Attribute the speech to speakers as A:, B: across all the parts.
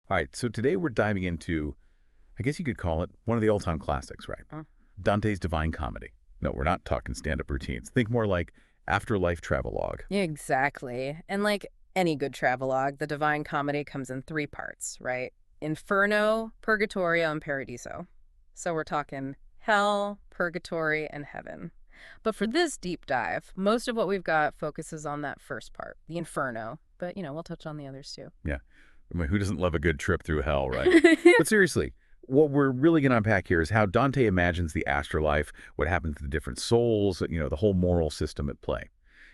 A: All right, so today we're diving into, I guess you could call it one of the all-time classics, right? Dante's Divine Comedy. No, we're not talking stand-up routines. Think more like afterlife travelogue.
B: Exactly. And like any good travelogue, the Divine Comedy comes in three parts, right? Inferno, Purgatory, and Paradiso. So we're talking hell, purgatory, and heaven. But for this deep dive, most of what we've got focuses on that first part, the Inferno. But, we'll touch on the others too.
A: Yeah. I mean, who doesn't love a good trip through hell, right? But seriously, what we're really going to unpack here is how Dante imagines the afterlife, what happens to the different souls, the whole moral system at play.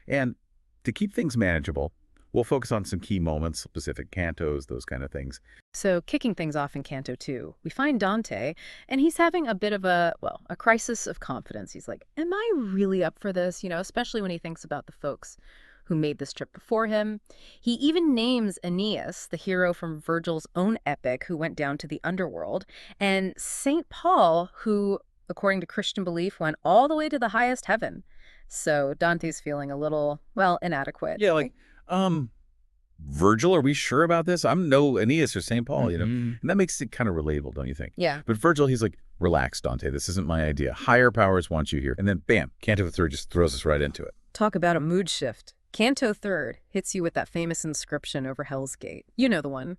A: And to keep things manageable, we'll focus on some key moments, specific cantos, those kind of things.
B: So kicking things off in Canto 2, we find Dante, and he's having a bit of a crisis of confidence. He's like, am I really up for this? Especially when he thinks about the folks who made this trip before him. He even names Aeneas, the hero from Virgil's own epic who went down to the underworld, and St. Paul, who, according to Christian belief, went all the way to the highest heaven. So Dante's feeling a little, inadequate.
A: Yeah, like, Virgil, are we sure about this? I'm no Aeneas or St. Paul, And that makes it kind of relatable, don't you think?
B: Yeah.
A: But Virgil, he's like, relax, Dante. This isn't my idea. Higher powers want you here. And then, bam, Canto 3 just throws us right into it.
B: Talk about a mood shift. Canto 3 hits you with that famous inscription over Hell's Gate. You know the one.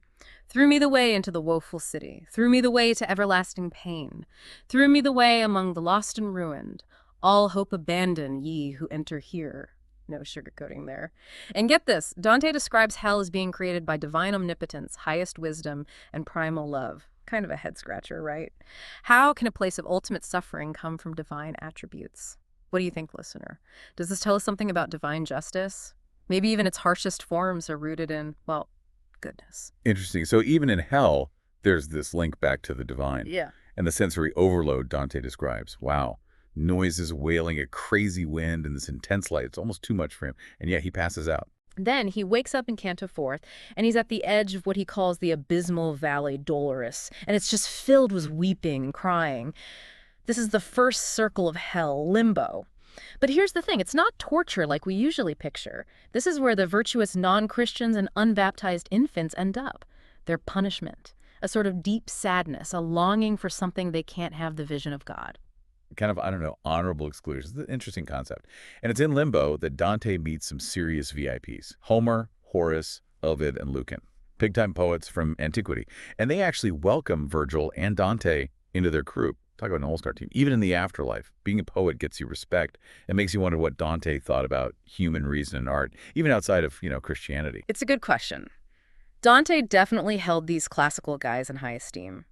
B: Threw me the way into the woeful city. Threw me the way to everlasting pain. Threw me the way among the lost and ruined. All hope abandon, ye who enter here. No sugarcoating there. And get this, Dante describes hell as being created by divine omnipotence, highest wisdom, and primal love. Kind of a head-scratcher, right? How can a place of ultimate suffering come from divine attributes? What do you think, listener? Does this tell us something about divine justice? Maybe even its harshest forms are rooted in, goodness.
A: Interesting. So even in hell, there's this link back to the divine.
B: Yeah.
A: And the sensory overload Dante describes. Wow. Noises, wailing, a crazy wind, and this intense light. It's almost too much for him. And yet he passes out.
B: Then he wakes up in Canto 4, and he's at the edge of what he calls the abysmal valley dolorous, and it's just filled with weeping and crying. This is the first circle of hell, limbo. But here's the thing, it's not torture like we usually picture. This is where the virtuous non-Christians and unbaptized infants end up. Their punishment, a sort of deep sadness, a longing for something they can't have the vision of God.
A: Kind of, honorable exclusion. It's an interesting concept. And it's in limbo that Dante meets some serious VIPs. Homer, Horace, Ovid, and Lucan. Big-time poets from antiquity. And they actually welcome Virgil and Dante into their crew. Talk about an all-star team. Even in the afterlife, being a poet gets you respect. It makes you wonder what Dante thought about human reason and art, even outside of, Christianity.
B: It's a good question. Dante definitely held these classical guys in high esteem.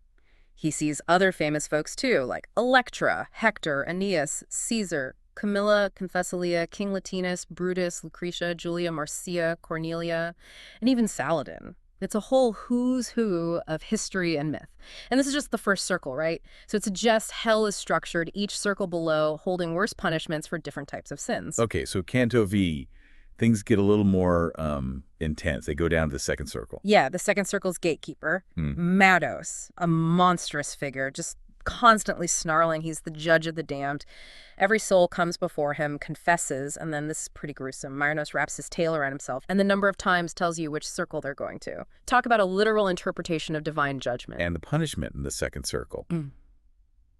B: He sees other famous folks too, like Electra, Hector, Aeneas, Caesar, Camilla, Confessalia, King Latinus, Brutus, Lucretia, Julia Marcia, Cornelia, and even Saladin. It's a whole who's who of history and myth. And this is just the first circle, right? So it suggests hell is structured, each circle below holding worse punishments for different types of sins.
A: Okay, so Canto V, things get a little more intense. They go down to the second circle.
B: Yeah, the second circle's gatekeeper, Mados, a monstrous figure, just constantly snarling. He's the judge of the damned. Every soul comes before him, confesses, and then this is pretty gruesome. Myronos wraps his tail around himself, and the number of times tells you which circle they're going to. Talk about a literal interpretation of divine judgment.
A: And the punishment in the second circle.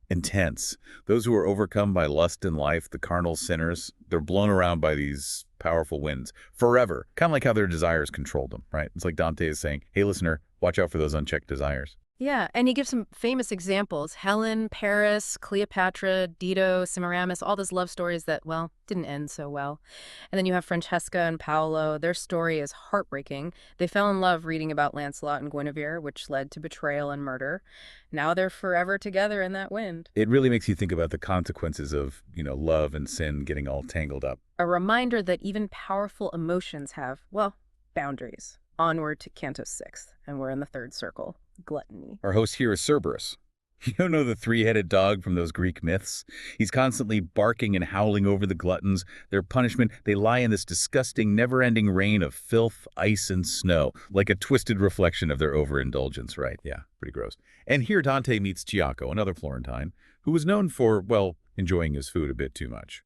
A: Intense. Those who are overcome by lust in life, the carnal sinners, they're blown around by these powerful winds forever. Kind of like how their desires controlled them, right? It's like Dante is saying, hey, listener, watch out for those unchecked desires.
B: Yeah, and he gives some famous examples. Helen, Paris, Cleopatra, Dido, Semiramis, all those love stories that, didn't end so well. And then you have Francesca and Paolo. Their story is heartbreaking. They fell in love reading about Lancelot and Guinevere, which led to betrayal and murder. Now they're forever together in that wind.
A: It really makes you think about the consequences of, love and sin getting all tangled up.
B: A reminder that even powerful emotions have, boundaries. Onward to Canto 6, and we're in the third circle. Gluttony.
A: Our host here is Cerberus. You don't know the three-headed dog from those Greek myths? He's constantly barking and howling over the gluttons. Their punishment, they lie in this disgusting, never-ending rain of filth, ice, and snow, like a twisted reflection of their overindulgence, right? Yeah, pretty gross. And here Dante meets Ciacco, another Florentine, who was known for, enjoying his food a bit too much.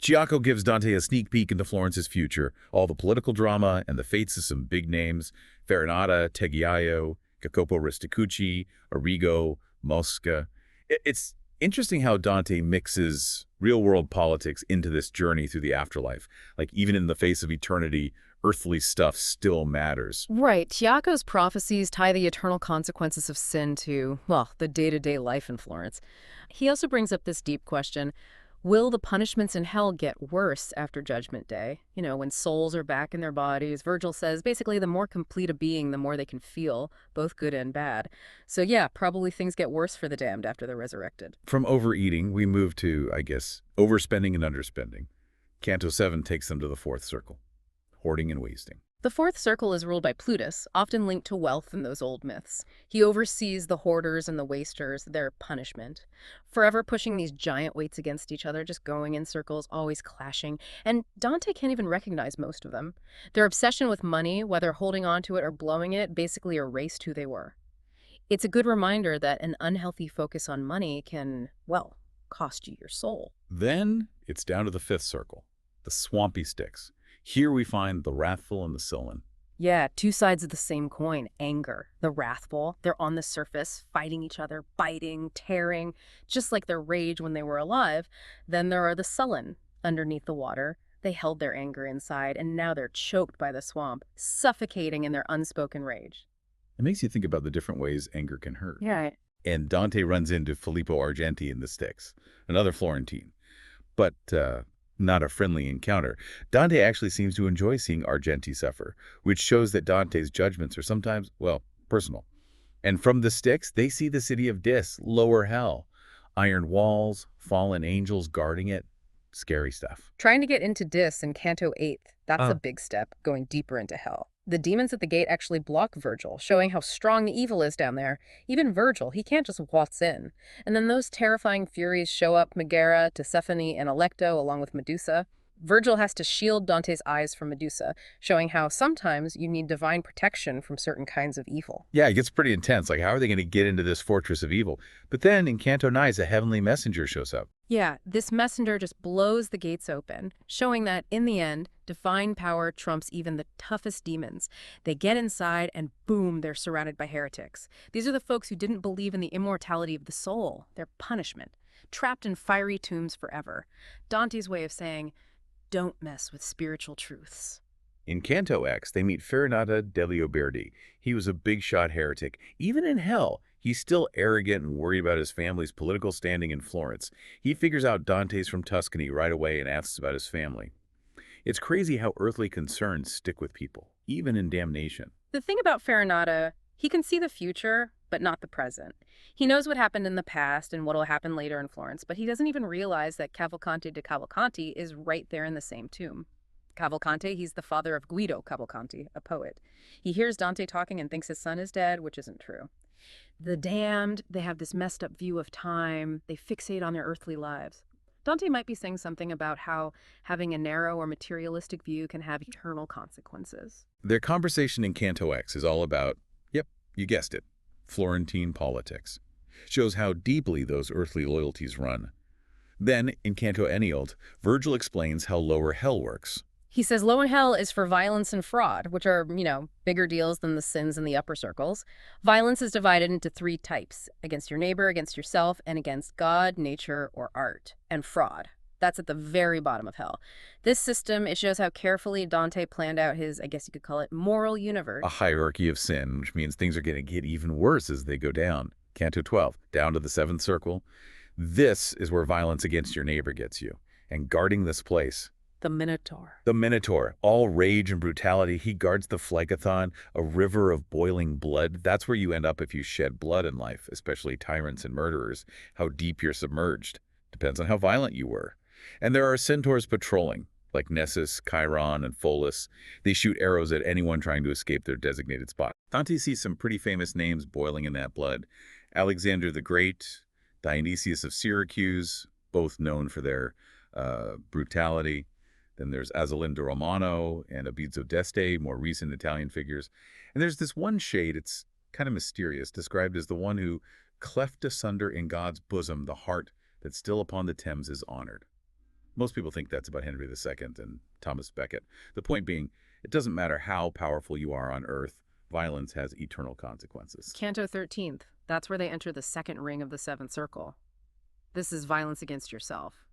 A: Ciacco gives Dante a sneak peek into Florence's future, all the political drama and the fates of some big names, Farinata, Tegiaio, Jacopo Risticucci, Arrigo, Mosca. It's interesting how Dante mixes real-world politics into this journey through the afterlife. Like, even in the face of eternity, earthly stuff still matters.
B: Right. Tiako's prophecies tie the eternal consequences of sin to, well, the day-to-day life in Florence. He also brings up this deep question: will the punishments in hell get worse after Judgment Day? You know, when souls are back in their bodies, Virgil says basically the more complete a being, the more they can feel, both good and bad. So yeah, probably things get worse for the damned after they're resurrected.
A: From overeating, we move to, I guess, overspending and underspending. Canto 7 takes them to the fourth circle, hoarding and wasting.
B: The fourth circle is ruled by Plutus, often linked to wealth in those old myths. He oversees the hoarders and the wasters, their punishment. Forever pushing these giant weights against each other, just going in circles, always clashing. And Dante can't even recognize most of them. Their obsession with money, whether holding on to it or blowing it, basically erased who they were. It's a good reminder that an unhealthy focus on money can, well, cost you your soul.
A: Then it's down to the fifth circle, the swampy Styx. Here we find the wrathful and the sullen.
B: Yeah, two sides of the same coin. Anger, the wrathful, they're on the surface, fighting each other, biting, tearing, just like their rage when they were alive. Then there are the sullen, underneath the water. They held their anger inside, and now they're choked by the swamp, suffocating in their unspoken rage.
A: It makes you think about the different ways anger can hurt.
B: Yeah.
A: And Dante runs into Filippo Argenti in the Styx, another Florentine. But not a friendly encounter. Dante actually seems to enjoy seeing Argenti suffer, which shows that Dante's judgments are sometimes, well, personal. And from the Styx, they see the city of Dis, lower hell. Iron walls, fallen angels guarding it. Scary stuff.
B: Trying to get into Dis in Canto 8, that's a big step, going deeper into hell. The demons at the gate actually block Virgil, showing how strong the evil is down there. Even Virgil, he can't just waltz in. And then those terrifying furies show up: Megara, Tisiphone, and Alecto, along with Medusa. Virgil has to shield Dante's eyes from Medusa, showing how sometimes you need divine protection from certain kinds of evil.
A: Yeah, it gets pretty intense. Like, how are they going to get into this fortress of evil? But then in Canto 9, a heavenly messenger shows up.
B: Yeah, this messenger just blows the gates open, showing that, in the end, divine power trumps even the toughest demons. They get inside and boom, they're surrounded by heretics. These are the folks who didn't believe in the immortality of the soul, their punishment, trapped in fiery tombs forever. Dante's way of saying, don't mess with spiritual truths.
A: In Canto X, they meet Farinata degli Uberti. He was a big-shot heretic. Even in hell, he's still arrogant and worried about his family's political standing in Florence. He figures out Dante's from Tuscany right away and asks about his family. It's crazy how earthly concerns stick with people, even in damnation.
B: The thing about Farinata, he can see the future, but not the present. He knows what happened in the past and what will happen later in Florence, but he doesn't even realize that Cavalcanti de Cavalcanti is right there in the same tomb. Cavalcanti, he's the father of Guido Cavalcanti, a poet. He hears Dante talking and thinks his son is dead, which isn't true. The damned, they have this messed up view of time. They fixate on their earthly lives. Dante might be saying something about how having a narrow or materialistic view can have eternal consequences.
A: Their conversation in Canto X is all about, yep, you guessed it, Florentine politics. Shows how deeply those earthly loyalties run. Then, in Canto Ennialt, Virgil explains how lower hell works.
B: He says lower hell is for violence and fraud, which are, bigger deals than the sins in the upper circles. Violence is divided into three types: against your neighbor, against yourself, and against God, nature, or art. And fraud. That's at the very bottom of hell. This system, it shows how carefully Dante planned out his, I guess you could call it, moral universe.
A: A hierarchy of sin, which means things are going to get even worse as they go down. Canto 12, down to the seventh circle. This is where violence against your neighbor gets you. And guarding this place,
B: The Minotaur.
A: the Minotaur, all rage and brutality. He guards the Phlegethon, a river of boiling blood. That's where you end up if you shed blood in life, especially tyrants and murderers. How deep you're submerged depends on how violent you were. And there are centaurs patrolling, like Nessus, Chiron, and Pholus. They shoot arrows at anyone trying to escape their designated spot. Dante sees some pretty famous names boiling in that blood. Alexander the Great, Dionysius of Syracuse, both known for their brutality. Then there's Azzolin Romano and Abizzo d'Este, more recent Italian figures. And there's this one shade, it's kind of mysterious, described as the one who cleft asunder in God's bosom the heart that still upon the Thames is honored. Most people think that's about Henry II and Thomas Becket. The point being, it doesn't matter how powerful you are on earth, Violence has eternal consequences.
B: Canto 13th. That's where they enter the second ring of the seventh circle. This is violence against yourself.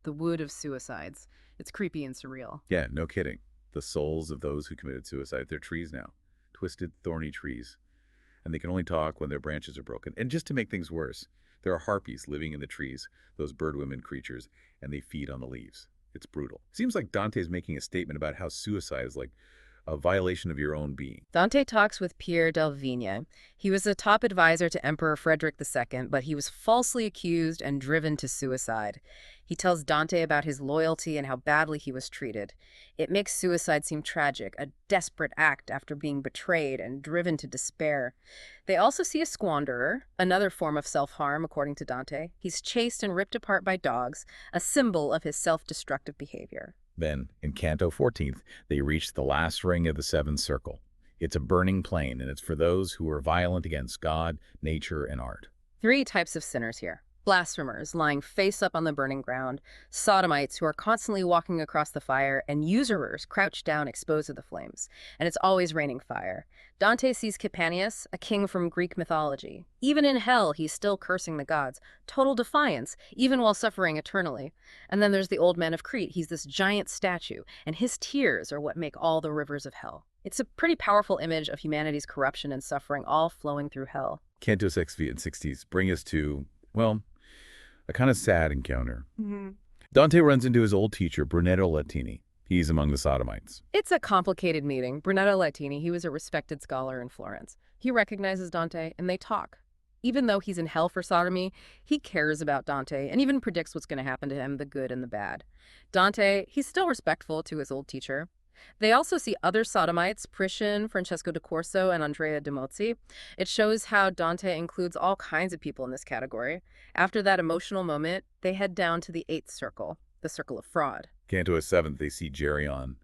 B: The wood of suicides. It's creepy and surreal.
A: Yeah, no kidding. The souls of those who committed suicide, they're trees now. Twisted, thorny trees. And they can only talk when their branches are broken. And just to make things worse, there are harpies living in the trees, those birdwomen creatures, and they feed on the leaves. It's brutal. Seems like Dante's making a statement about how suicide is like a violation of your own being.
B: Dante talks with Pier del Vigna. He was a top advisor to Emperor Frederick II, but he was falsely accused and driven to suicide. He tells Dante about his loyalty and how badly he was treated. It makes suicide seem tragic, a desperate act after being betrayed and driven to despair. They also see a squanderer, another form of self-harm, according to Dante. He's chased and ripped apart by dogs, a symbol of his self-destructive behavior.
A: Then, in Canto 14th, they reach the last ring of the seventh circle. It's a burning plain, and it's for those who are violent against God, nature, and art.
B: 3 types of sinners here. Blasphemers, lying face up on the burning ground, sodomites who are constantly walking across the fire, and usurers crouched down exposed to the flames. And it's always raining fire. Dante sees Capaneus, a king from Greek mythology. Even in hell, he's still cursing the gods. Total defiance, even while suffering eternally. And then there's the old man of Crete. He's this giant statue, and his tears are what make all the rivers of hell. It's a pretty powerful image of humanity's corruption and suffering all flowing through hell.
A: Canto 6 and 60s bring us to, well, a kind of sad encounter. Dante runs into his old teacher, Brunetto Latini. He's among the sodomites.
B: It's a complicated meeting. Brunetto Latini, he was a respected scholar in Florence. He recognizes Dante, and they talk. Even though he's in hell for sodomy, he cares about Dante and even predicts what's going to happen to him, the good and the bad. Dante, he's still respectful to his old teacher. They also see other sodomites, Priscian, Francesco de Corso, and Andrea de Mozzi. It shows how Dante includes all kinds of people in this category. After that emotional moment, they head down to the 8th circle, the circle of fraud.
A: Canto 7th, they see Geryon,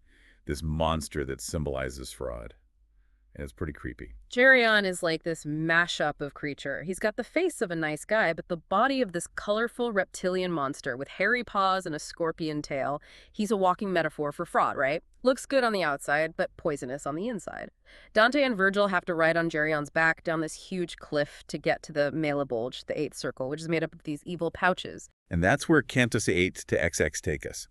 A: this monster that symbolizes fraud. And it's pretty creepy.
B: Geryon is like this mashup of creature. He's got the face of a nice guy, but the body of this colorful reptilian monster with hairy paws and a scorpion tail. He's a walking metaphor for fraud, right? Looks good on the outside, but poisonous on the inside. Dante and Virgil have to ride on Geryon's back down this huge cliff to get to the Mela Bulge, the 8th circle, which is made up of these evil pouches.
A: And that's where Cantos 8 to XX take us.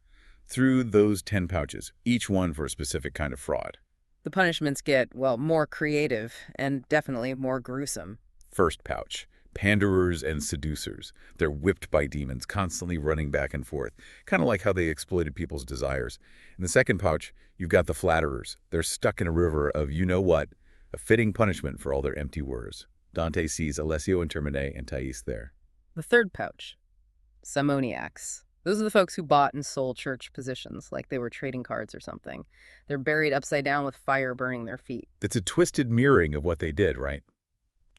A: Through those 10 pouches, each one for a specific kind of fraud.
B: The punishments get, well, more creative and definitely more gruesome.
A: First pouch, panderers and seducers. They're whipped by demons, constantly running back and forth, kind of like how they exploited people's desires. In the second pouch, you've got the flatterers. They're stuck in a river of you-know-what, a fitting punishment for all their empty words. Dante sees Alessio and Termine and Thais there.
B: The third pouch, simoniacs. Those are the folks who bought and sold church positions, like they were trading cards or something. They're buried upside down with fire burning their feet.
A: It's a twisted mirroring of what they did, right?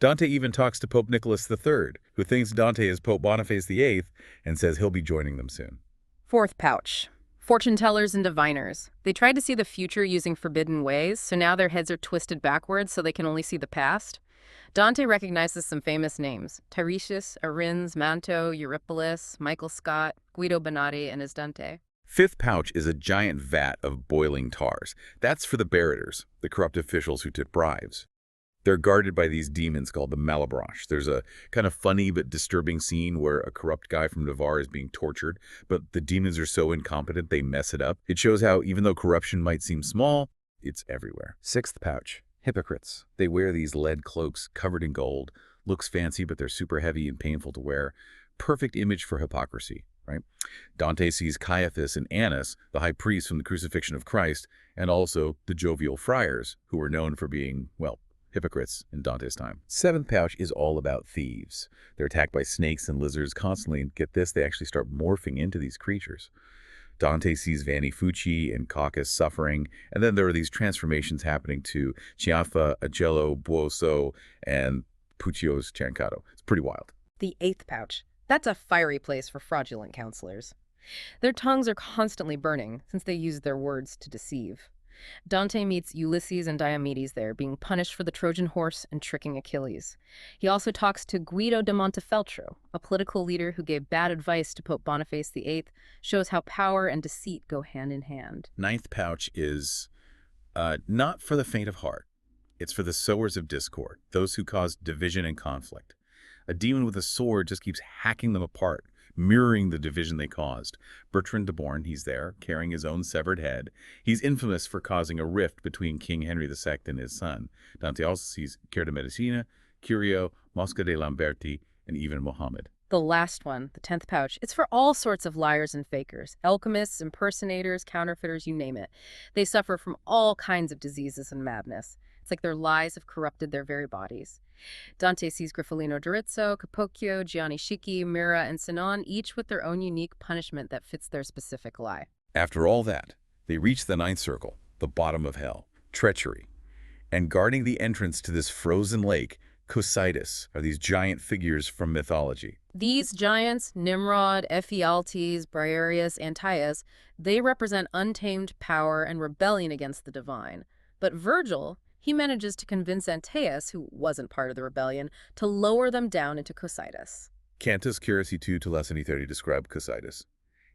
A: Dante even talks to Pope Nicholas III, who thinks Dante is Pope Boniface VIII and says he'll be joining them soon.
B: Fourth pouch, fortune tellers and diviners. They tried to see the future using forbidden ways, so now their heads are twisted backwards so they can only see the past. Dante recognizes some famous names: Tiresias, Arins, Manto, Eurypylus, Michael Scott, Guido Bonatti, and Dante.
A: Fifth pouch is a giant vat of boiling tars. That's for the Barrators, the corrupt officials who took bribes. They're guarded by these demons called the Malebranche. There's a kind of funny but disturbing scene where a corrupt guy from Navarre is being tortured, but the demons are so incompetent they mess it up. It shows how, even though corruption might seem small, it's everywhere. Sixth pouch. Hypocrites. They wear these lead cloaks covered in gold. Looks fancy, but they're super heavy and painful to wear. Perfect image for hypocrisy, right? Dante sees Caiaphas and Annas, the high priests from the crucifixion of Christ, and also the jovial friars, who were known for being, well, hypocrites in Dante's time. Seventh pouch is all about thieves. They're attacked by snakes and lizards constantly, and get this, they actually start morphing into these creatures. Dante sees Vanni Fucci and Caucus suffering, and then there are these transformations happening to Chiaffa, Agello, Buoso, and Puccio's Ciancato. It's pretty wild.
B: The 8th pouch. That's a fiery place for fraudulent counselors. Their tongues are constantly burning, since they use their words to deceive. Dante meets Ulysses and Diomedes there, being punished for the Trojan horse and tricking Achilles. He also talks to Guido de Montefeltro, a political leader who gave bad advice to Pope Boniface VIII, shows how power and deceit go hand in hand.
A: Ninth pouch is not for the faint of heart. It's for the sowers of discord, those who cause division and conflict. A demon with a sword just keeps hacking them apart, mirroring the division they caused. Bertrand de Born, he's there, carrying his own severed head. He's infamous for causing a rift between King Henry II and his son. Dante also sees Cœur de Medicina, Curio, Mosca de Lamberti, and even Mohammed.
B: The last one, the 10th pouch, it's for all sorts of liars and fakers, alchemists, impersonators, counterfeiters, you name it. They suffer from all kinds of diseases and madness. It's like their lies have corrupted their very bodies. Dante sees Griffolino d'Arezzo, Capocchio, Gianni Schicchi, Mira, and Sinon, each with their own unique punishment that fits their specific lie.
A: After all that, they reach the ninth circle, the bottom of hell, treachery. And guarding the entrance to this frozen lake, Cocytus, are these giant figures from mythology.
B: These giants, Nimrod, Ephialtes, Briareus, Antaius, they represent untamed power and rebellion against the divine. But Virgil, he manages to convince Antaius, who wasn't part of the rebellion, to lower them down into Cocytus.
A: Cantus Curacy 2 to Lesson 30 describe Cocytus.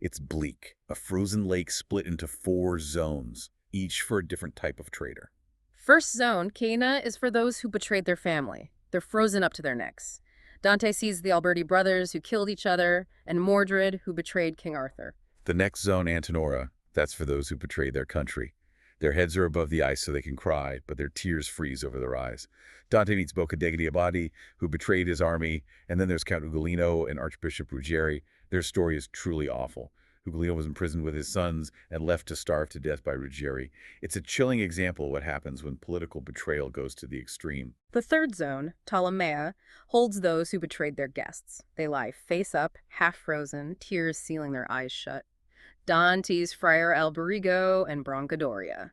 A: It's bleak, a frozen lake split into 4 zones, each for a different type of traitor.
B: First zone, Cana, is for those who betrayed their family. They're frozen up to their necks. Dante sees the Alberti brothers who killed each other, and Mordred, who betrayed King Arthur.
A: The next zone, Antenora, that's for those who betrayed their country. Their heads are above the ice so they can cry, but their tears freeze over their eyes. Dante meets Boccadegni di Abadi, who betrayed his army, and then there's Count Ugolino and Archbishop Ruggieri. Their story is truly awful. Ugolino was imprisoned with his sons and left to starve to death by Ruggieri. It's a chilling example of what happens when political betrayal goes to the extreme.
B: The third zone, Ptolemea, holds those who betrayed their guests. They lie face up, half frozen, tears sealing their eyes shut. Dante's Friar Alberigo and Brancadoria.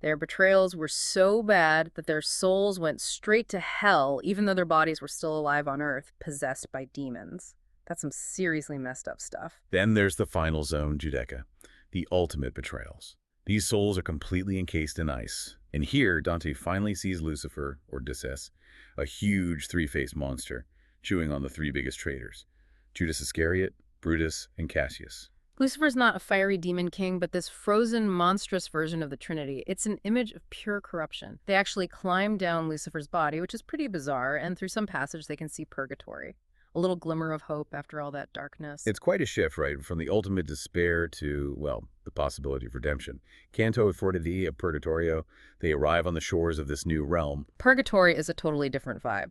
B: Their betrayals were so bad that their souls went straight to hell, even though their bodies were still alive on Earth, possessed by demons. That's some seriously messed up stuff.
A: Then there's the final zone, Giudecca, the ultimate betrayals. These souls are completely encased in ice. And here, Dante finally sees Lucifer, or Disses, a huge 3-faced monster, chewing on the 3 biggest traitors, Judas Iscariot, Brutus, and Cassius.
B: Lucifer's not a fiery demon king, but this frozen, monstrous version of the Trinity. It's an image of pure corruption. They actually climb down Lucifer's body, which is pretty bizarre, and through some passage they can see purgatory. A little glimmer of hope after all that darkness.
A: It's quite a shift, right? From the ultimate despair to, well, the possibility of redemption. Canto et Fortidi of Purgatorio, they arrive on the shores of this new realm.
B: Purgatory is a totally different vibe.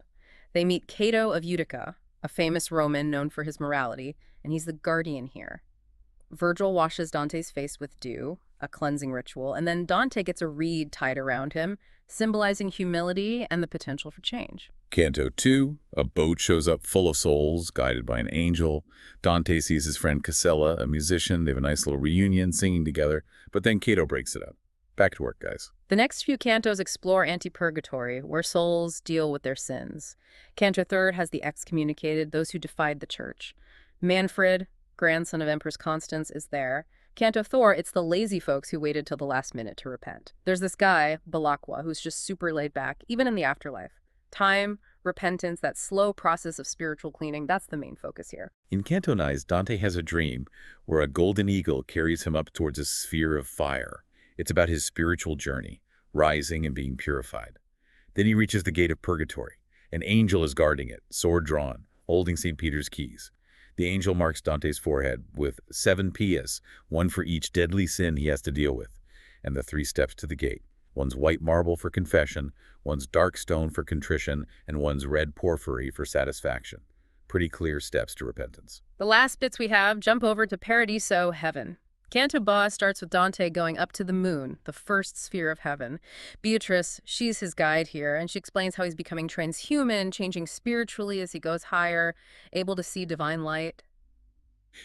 B: They meet Cato of Utica, a famous Roman known for his morality, and he's the guardian here. Virgil washes Dante's face with dew, a cleansing ritual, and then Dante gets a reed tied around him, symbolizing humility and the potential for change.
A: Canto 2, a boat shows up full of souls, guided by an angel. Dante sees his friend Casella, a musician. They have a nice little reunion, singing together, but then Cato breaks it up. Back to work, guys.
B: The next few cantos explore anti-purgatory, where souls deal with their sins. Canto 3 has the excommunicated, those who defied the church. Manfred, grandson of Empress Constance, is there. Canto 4, it's the lazy folks who waited till the last minute to repent. There's this guy, Belacqua, who's just super laid back, even in the afterlife. Time, repentance, that slow process of spiritual cleaning, that's the main focus here.
A: In Canto 9, Dante has a dream where a golden eagle carries him up towards a sphere of fire. It's about his spiritual journey, rising and being purified. Then he reaches the gate of purgatory. An angel is guarding it, sword drawn, holding St. Peter's keys. The angel marks Dante's forehead with 7 pias, one for each deadly sin he has to deal with, and the 3 steps to the gate. One's white marble for confession, one's dark stone for contrition, and one's red porphyry for satisfaction. Pretty clear steps to repentance.
B: The last bits we have jump over to Paradiso, heaven. Canto Ba starts with Dante going up to the moon, the first sphere of heaven. Beatrice, she's his guide here, and she explains how he's becoming transhuman, changing spiritually as he goes higher, able to see divine light.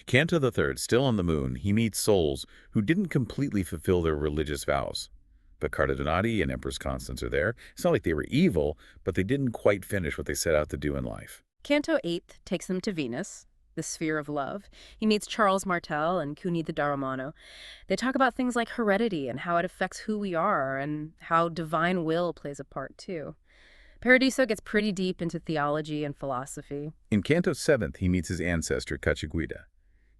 A: Canto the Third, still on the moon, he meets souls who didn't completely fulfill their religious vows. But Donati and Empress Constance are there. It's not like they were evil, but they didn't quite finish what they set out to do in life.
B: Canto 8 takes him to Venus, the sphere of love. He meets Charles Martel and Cuni the Daramano. They talk about things like heredity and how it affects who we are and how divine will plays a part too. Paradiso gets pretty deep into theology and philosophy.
A: In Canto 7, he meets his ancestor, Cacciaguida.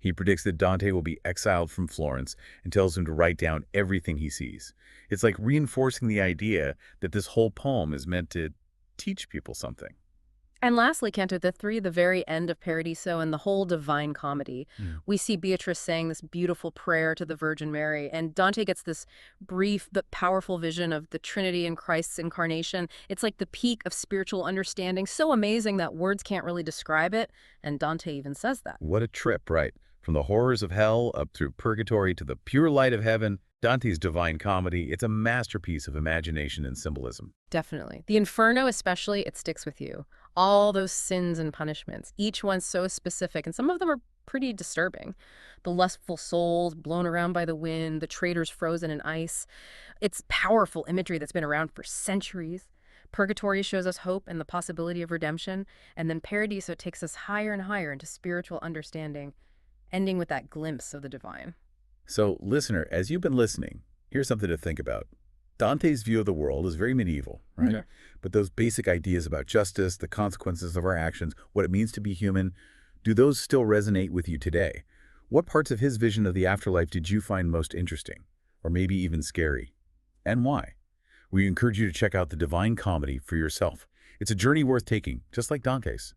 A: He predicts that Dante will be exiled from Florence and tells him to write down everything he sees. It's like reinforcing the idea that this whole poem is meant to teach people something.
B: And lastly, Canto the Three, the very end of Paradiso and the whole Divine Comedy.
A: Mm.
B: We see Beatrice saying this beautiful prayer to the Virgin Mary, and Dante gets this brief but powerful vision of the Trinity and Christ's incarnation. It's like the peak of spiritual understanding, so amazing that words can't really describe it, and Dante even says that.
A: What a trip, right? From the horrors of hell up through purgatory to the pure light of heaven, Dante's Divine Comedy, it's a masterpiece of imagination and symbolism.
B: Definitely. The Inferno especially, it sticks with you. All those sins and punishments, each one so specific, and some of them are pretty disturbing. The lustful souls blown around by the wind, the traitors frozen in ice. It's powerful imagery that's been around for centuries. Purgatory shows us hope and the possibility of redemption, and then Paradiso takes us higher and higher into spiritual understanding, ending with that glimpse of the divine.
A: So, listener, as you've been listening, here's something to think about. Dante's view of the world is very medieval, right?
B: Okay.
A: But those basic ideas about justice, the consequences of our actions, what it means to be human, do those still resonate with you today? What parts of his vision of the afterlife did you find most interesting, or maybe even scary? And why? We encourage you to check out the Divine Comedy for yourself. It's a journey worth taking, just like Dante's.